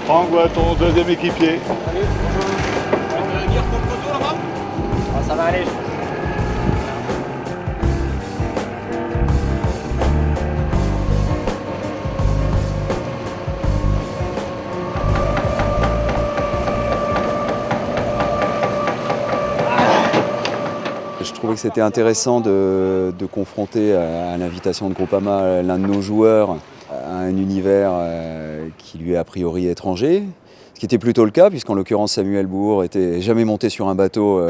Franck, voilà ton deuxième équipier. Salut, bonjour. Guire pour le photo là-bas. Ah, ça va aller, je pense. Je trouvais que c'était intéressant de confronter à l'invitation de Groupama l'un de nos joueurs à un univers qui lui est a priori étranger, ce qui était plutôt le cas puisqu'en l'occurrence Samuel Bourg n'était jamais monté sur un bateau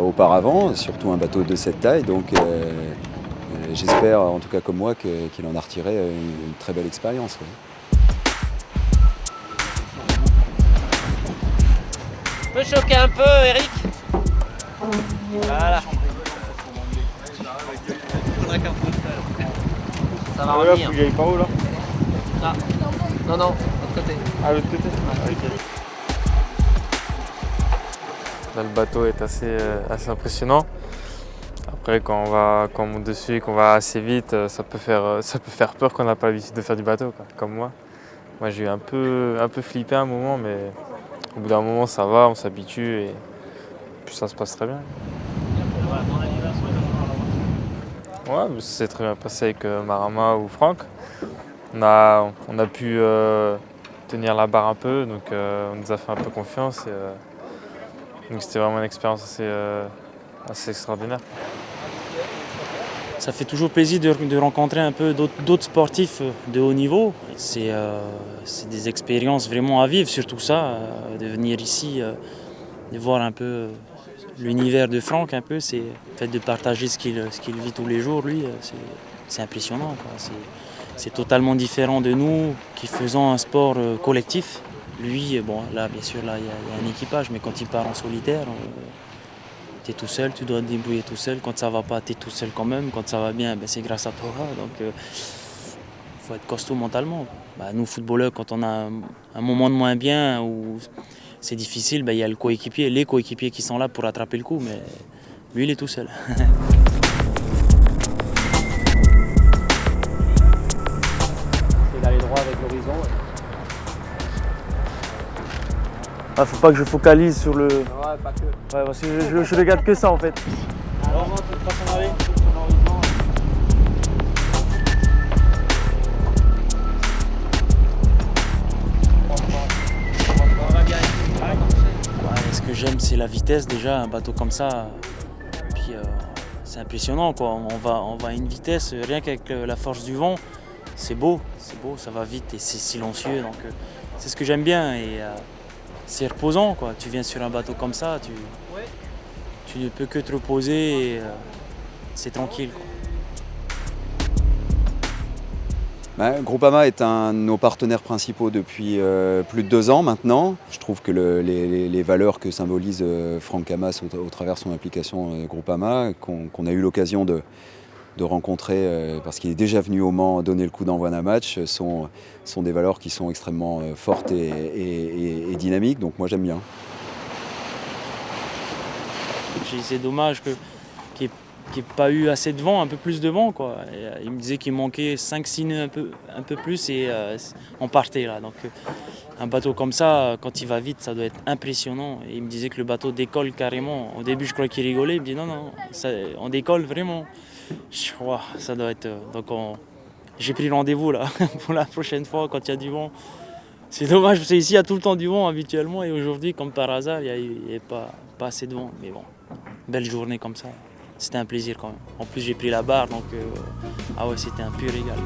auparavant, surtout un bateau de cette taille, donc j'espère en tout cas comme moi qu'il en a retiré une très belle expérience. Tu peux choquer un peu, Eric. Voilà. Ça va revenir. Il est par où là? Là. Non, non, de l'autre côté. Ah, l'autre côté? Là, le bateau est assez impressionnant. Après, quand on monte dessus et qu'on va assez vite, ça peut faire peur quand on n'a pas l'habitude de faire du bateau, quoi, comme moi. Moi, j'ai eu un peu flippé à un moment, mais au bout d'un moment, ça va, on s'habitue et puis ça se passe très bien. Ouais, c'est très bien passé avec Marama ou Franck. On a pu tenir la barre un peu, donc on nous a fait un peu confiance. Donc c'était vraiment une expérience assez extraordinaire. Ça fait toujours plaisir de rencontrer un peu d'autres sportifs de haut niveau. C'est des expériences vraiment à vivre, surtout ça, de venir ici, de voir un peu l'univers de Franck, un peu, c'est le fait de partager ce qu'il vit tous les jours, lui, c'est impressionnant, quoi. C'est totalement différent de nous qui faisons un sport collectif. Lui, bon, là, bien sûr, là, il y a un équipage, mais quand il part en solitaire, tu es tout seul, tu dois te débrouiller tout seul. Quand ça va pas, tu es tout seul quand même. Quand ça va bien, ben, c'est grâce à toi. Donc, faut être costaud mentalement. Bah, nous, footballeurs, quand on a un moment de moins bien ou c'est difficile, ben, y a les coéquipiers qui sont là pour attraper le coup, mais lui, il est tout seul. C'est d'aller droit avec l'horizon. Ah, faut pas que je focalise sur le. Ouais, pas que. Ouais, parce que je regarde que ça en fait. Alors, tu veux pas s'en aller sur l'horizon. Ouais, ce que j'aime, c'est la vitesse déjà, un bateau comme ça. Puis c'est impressionnant, quoi. On va à une vitesse, rien qu'avec la force du vent, c'est beau, ça va vite et c'est silencieux. Donc c'est ce que j'aime bien et c'est reposant, quoi. Tu viens sur un bateau comme ça, tu ne peux que te reposer et c'est tranquille, quoi. Groupama est un de nos partenaires principaux depuis plus de 2 ans maintenant. Je trouve que les valeurs que symbolise Franck Camas au travers de son application Groupama, qu'on a eu l'occasion de rencontrer parce qu'il est déjà venu au Mans donner le coup d'envoi d'un match, sont des valeurs qui sont extrêmement fortes et dynamiques. Donc moi j'aime bien. C'est dommage qu'il n'y ait pas eu assez de vent, un peu plus de vent, quoi. Et, il me disait qu'il manquait 5-6 nœuds un peu plus et on partait là. Donc un bateau comme ça, quand il va vite, ça doit être impressionnant. Et il me disait que le bateau décolle carrément. Au début, je crois qu'il rigolait. Il me dit non, on décolle vraiment. Je crois, ça doit être. Donc j'ai pris rendez-vous là pour la prochaine fois quand il y a du vent. C'est dommage parce qu'ici il y a tout le temps du vent habituellement et aujourd'hui, comme par hasard, il n'y a pas assez de vent. Mais bon, belle journée comme ça. C'était un plaisir quand même. En plus, j'ai pris la barre, donc ah ouais, c'était un pur régal.